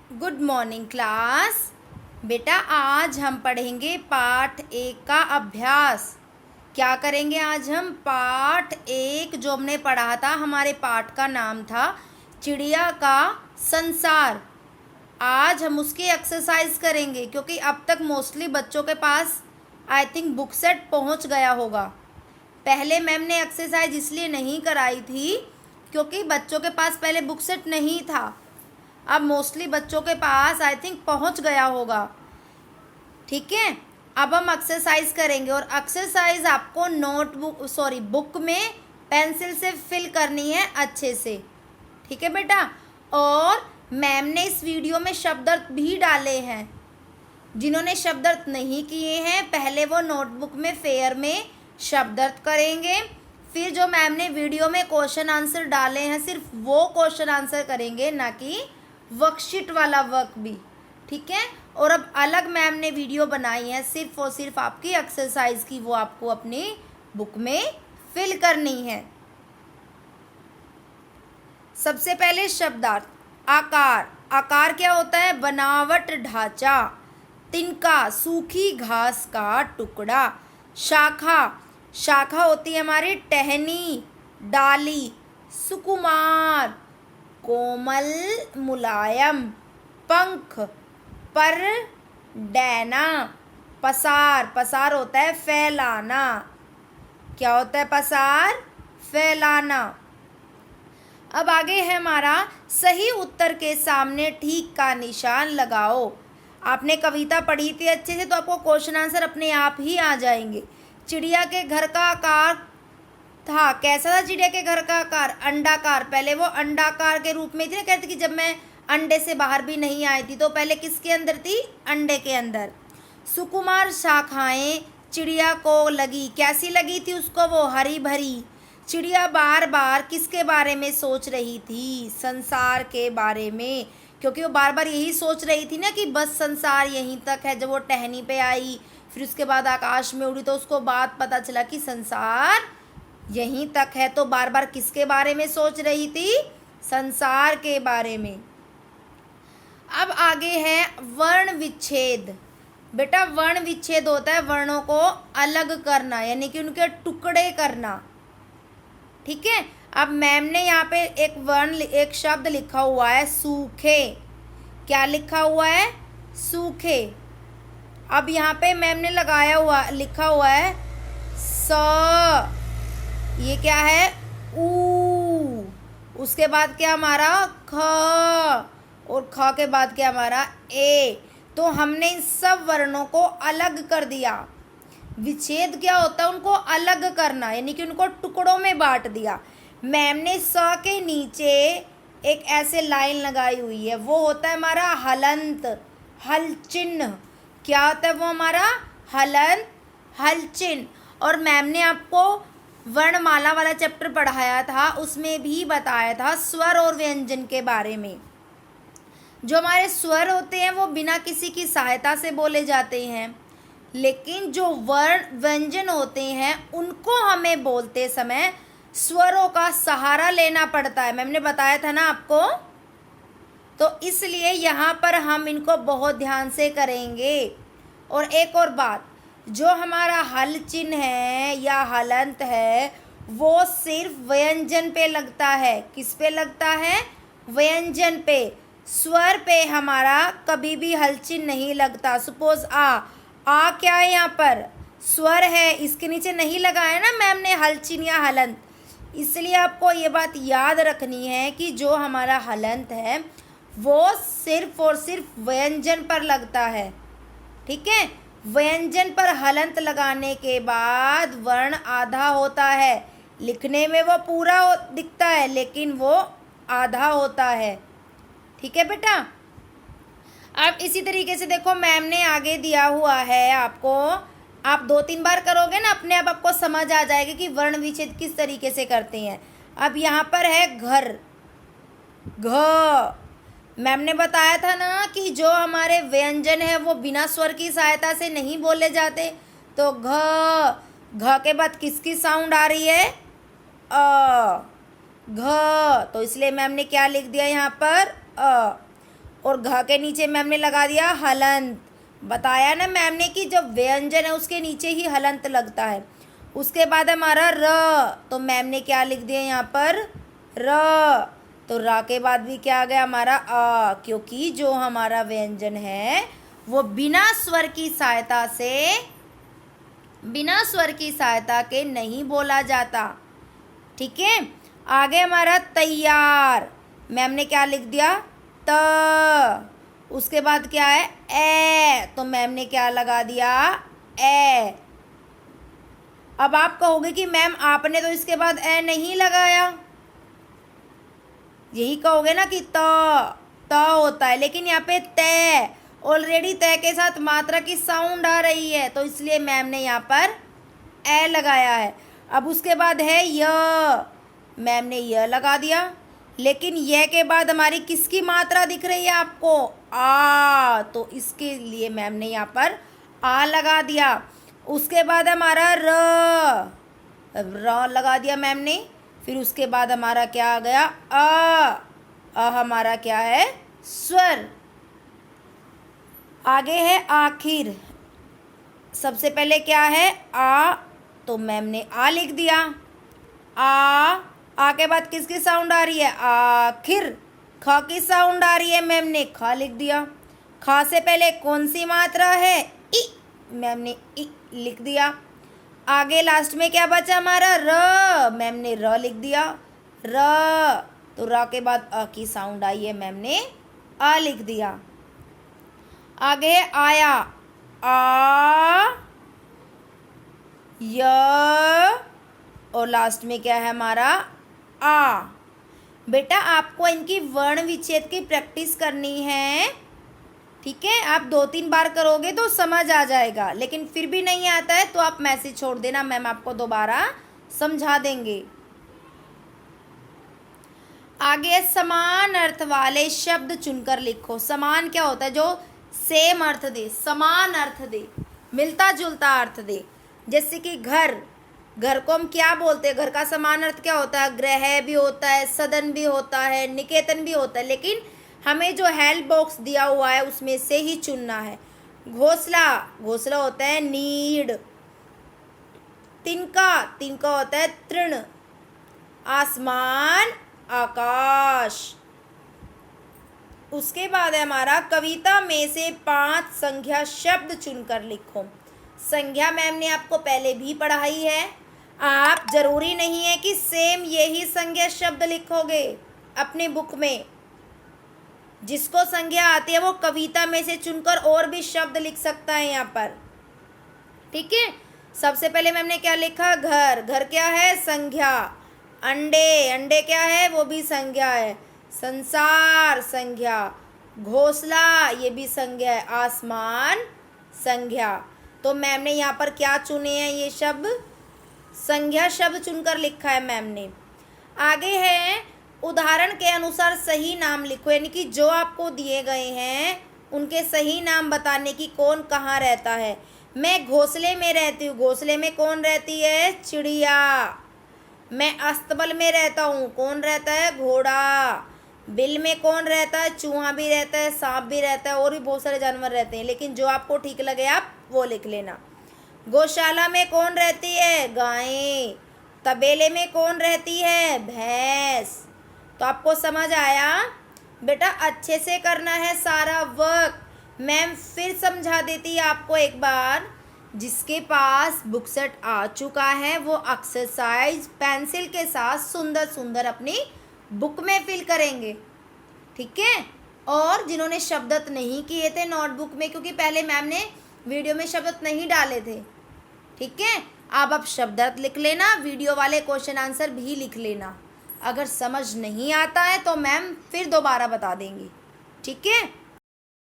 Good morning class. बेटा आज हम पढ़ेंगे पाठ 1 का अभ्यास। क्या करेंगे आज हम? पाठ 1 जो हमने पढ़ा था, हमारे पाठ का नाम था चिड़िया का संसार। आज हम उसकी एक्सरसाइज करेंगे क्योंकि अब तक मोस्टली बच्चों के पास आई थिंक बुक सेट पहुंच गया होगा। पहले मैम ने एक्सरसाइज इसलिए नहीं कराई थी क्योंकि बच्चों के पास पहले बुक सेट नहीं था। अब मोस्टली बच्चों के पास आई थिंक पहुंच गया होगा। ठीक है, अब हम एक्सरसाइज करेंगे और एक्सरसाइज आपको बुक में पेंसिल से फिल करनी है अच्छे से। ठीक है बेटा। और मैम ने इस वीडियो में शब्दार्थ भी डाले हैं। जिन्होंने शब्दार्थ नहीं किए हैं पहले वो नोटबुक में फेयर में शब्दार्थ करेंगे, फिर जो मैम ने वीडियो में क्वेश्चन आंसर डाले हैं सिर्फ वो क्वेश्चन आंसर करेंगे, ना कि वर्कशीट वाला वर्क भी। ठीक है। और अब अलग मैम ने वीडियो बनाई है सिर्फ और सिर्फ आपकी एक्सरसाइज की, वो आपको अपनी बुक में फिल करनी है। सबसे पहले शब्दार्थ। आकार। आकार क्या होता है? बनावट, ढांचा। तिनका, सूखी घास का टुकड़ा। शाखा। शाखा होती है हमारी टहनी, डाली। सुकुमार, कोमल, मुलायम। पंख, पर, डैना। पसार। पसार होता है फैलाना। क्या होता है पसार? फैलाना। अब आगे है हमारा सही उत्तर के सामने ठीक का निशान लगाओ। आपने कविता पढ़ी थी अच्छे से तो आपको क्वेश्चन आंसर अपने आप ही आ जाएंगे। चिड़िया के घर का आकार था, कैसा था चिड़िया के घर का आकार? अंडाकार। पहले वो अंडाकार के रूप में थी ना, कहते कि जब मैं अंडे से बाहर भी नहीं आई थी तो पहले किसके अंदर थी? अंडे के अंदर। सुकुमार शाखाएं चिड़िया को लगी, कैसी लगी थी उसको? वो हरी भरी। चिड़िया बार बार किसके बारे में सोच रही थी? संसार के बारे में, क्योंकि वो बार बार यही सोच रही थी ना कि बस संसार यहीं तक है। जब वो टहनी पे आई फिर उसके बाद आकाश में उड़ी तो उसको बात पता चला कि संसार यहीं तक है। तो बार बार किसके बारे में सोच रही थी? संसार के बारे में। अब आगे है वर्ण विच्छेद। बेटा वर्ण विच्छेद होता है वर्णों को अलग करना, यानी कि उनके टुकड़े करना। ठीक है। अब मैम ने यहाँ पे एक शब्द लिखा हुआ है सूखे। क्या लिखा हुआ है? सूखे। अब यहाँ पे मैम ने लिखा हुआ है स। ये क्या है? ऊ। उसके बाद क्या हमारा? ख। और ख के बाद क्या हमारा? ए। तो हमने इन सब वर्णों को अलग कर दिया। विच्छेद क्या होता है? उनको अलग करना, यानी कि उनको टुकड़ों में बांट दिया। मैम ने स के नीचे एक ऐसे लाइन लगाई हुई है, वो होता है हमारा हलंत, हल चिन्ह। क्या होता है वो हमारा? हलंत, हल चिन्ह। और मैम ने आपको वर्णमाला वाला चैप्टर पढ़ाया था, उसमें भी बताया था स्वर और व्यंजन के बारे में। जो हमारे स्वर होते हैं वो बिना किसी की सहायता से बोले जाते हैं, लेकिन जो वर्ण व्यंजन होते हैं उनको हमें बोलते समय स्वरों का सहारा लेना पड़ता है। मैंने बताया था ना आपको। तो इसलिए यहाँ पर हम इनको बहुत ध्यान से करेंगे। और एक और बात, जो हमारा हल चिन्ह है या हलंत है वो सिर्फ व्यंजन पे लगता है। किस पे लगता है? व्यंजन पे। स्वर पे हमारा कभी भी हल चिन्ह नहीं लगता। सपोज आ क्या है? यहाँ पर स्वर है, इसके नीचे नहीं लगाया ना मैम ने हल चिन्ह या हलंत। इसलिए आपको ये बात याद रखनी है कि जो हमारा हलंत है वो सिर्फ और सिर्फ व्यंजन पर लगता है। ठीक है। व्यंजन पर हलंत लगाने के बाद वर्ण आधा होता है। लिखने में वो पूरा दिखता है लेकिन वो आधा होता है। ठीक है बेटा। अब इसी तरीके से देखो मैम ने आगे दिया हुआ है आपको, आप 2-3 बार करोगे ना अपने आप आपको समझ आ जाएगा कि वर्ण विच्छेद किस तरीके से करते हैं। अब यहाँ पर है घर, घ। मैम ने बताया था ना कि जो हमारे व्यंजन है वो बिना स्वर की सहायता से नहीं बोले जाते। तो घ के बाद किसकी साउंड आ रही है? अ। घ। तो इसलिए मैम ने क्या लिख दिया यहाँ पर? अ। और घ के नीचे मैम ने लगा दिया हलंत। बताया ना मैम ने कि जब व्यंजन है उसके नीचे ही हलंत लगता है। उसके बाद हमारा र, तो मैम ने क्या लिख दिया यहाँ पर र। तो र के बाद भी क्या आ गया हमारा अ, क्योंकि जो हमारा व्यंजन है वो बिना स्वर की सहायता के नहीं बोला जाता। ठीक है, आगे हमारा तैयार, मैम ने क्या लिख दिया त। उसके बाद क्या है ए, तो मैम ने क्या लगा दिया ए। अब आप कहोगे कि मैम आपने तो इसके बाद ए नहीं लगाया, यही कहोगे ना कि त होता है, लेकिन यहाँ पे तय, ऑलरेडी तय के साथ मात्रा की साउंड आ रही है, तो इसलिए मैम ने यहाँ पर ए लगाया है। अब उसके बाद है य, मैम ने य लगा दिया, लेकिन य के बाद हमारी किसकी मात्रा दिख रही है आपको आ, तो इसके लिए मैम ने यहाँ पर आ लगा दिया। उसके बाद हमारा र लगा दिया मैम ने। फिर उसके बाद हमारा क्या आ गया अ हमारा क्या है स्वर। आगे है आखिर, सबसे पहले क्या है आ, तो मैम ने आ लिख दिया। आ के बाद किसकी साउंड आ रही है आखिर, ख की साउंड आ रही है, मैम ने ख लिख दिया। ख से पहले कौन सी मात्रा है इ, मैम ने इ लिख दिया। आगे लास्ट में क्या बचा हमारा र, मैम ने र लिख दिया र। तो र के बाद अ की साउंड आई है, मैम ने आ लिख दिया। आगे आया आ य, और लास्ट में क्या है हमारा आ। बेटा आपको इनकी वर्ण विच्छेद की प्रैक्टिस करनी है। ठीक है, आप 2-3 बार करोगे तो समझ आ जाएगा, लेकिन फिर भी नहीं आता है तो आप मैसेज छोड़ देना, मैम आपको दोबारा समझा देंगे। आगे समान अर्थ वाले शब्द चुनकर लिखो। समान क्या होता है, जो सेम अर्थ दे, समान अर्थ दे, मिलता जुलता अर्थ दे। जैसे कि घर, घर को हम क्या बोलते हैं, घर का समान अर्थ क्या होता है, गृह भी होता है, सदन भी होता है, निकेतन भी होता है, लेकिन हमें जो हेल्प बॉक्स दिया हुआ है उसमें से ही चुनना है। घोंसला, घोंसला होता है नीड। तिनका, तिनका होता है तृण। आसमान, आकाश। उसके बाद है हमारा कविता में से 5 संज्ञा शब्द चुनकर लिखो। संज्ञा मैम ने आपको पहले भी पढ़ाई है, आप जरूरी नहीं है कि सेम यही संज्ञा शब्द लिखोगे अपने बुक में। जिसको संज्ञा आती है वो कविता में से चुनकर और भी शब्द लिख सकता है यहाँ पर। ठीक है, सबसे पहले मैम ने क्या लिखा, घर, घर क्या है संज्ञा। अंडे, अंडे क्या है वो भी संज्ञा है। संसार संज्ञा। घोंसला ये भी संज्ञा है। आसमान संज्ञा। तो मैम ने यहाँ पर क्या चुने हैं, ये शब्द संज्ञा शब्द चुनकर लिखा है मैम ने। आगे है उदाहरण के अनुसार सही नाम लिखो, यानी कि जो आपको दिए गए हैं उनके सही नाम बताने की कौन कहाँ रहता है। मैं घोंसले में रहती हूँ, घोंसले में कौन रहती है चिड़िया। मैं अस्तबल में रहता हूँ, कौन रहता है घोड़ा। बिल में कौन रहता है, चूहा भी रहता है, सांप भी रहता है, और भी बहुत सारे जानवर रहते हैं, लेकिन जो आपको ठीक लगे आप वो लिख लेना। गौशाला में कौन रहती है गायें। तबेले में कौन रहती है भैंस। तो आपको समझ आया बेटा, अच्छे से करना है सारा वर्क। मैम फिर समझा देती है आपको एक बार। जिसके पास बुक सेट आ चुका है वो एक्सरसाइज पेंसिल के साथ सुंदर सुंदर अपनी बुक में फिल करेंगे। ठीक है, और जिन्होंने शब्दत नहीं किए थे नोटबुक में, क्योंकि पहले मैम ने वीडियो में शब्दत नहीं डाले थे। ठीक है, अब आप शब्दत लिख लेना, वीडियो वाले क्वेश्चन आंसर भी लिख लेना। अगर समझ नहीं आता है तो मैम फिर दोबारा बता देंगी। ठीक है।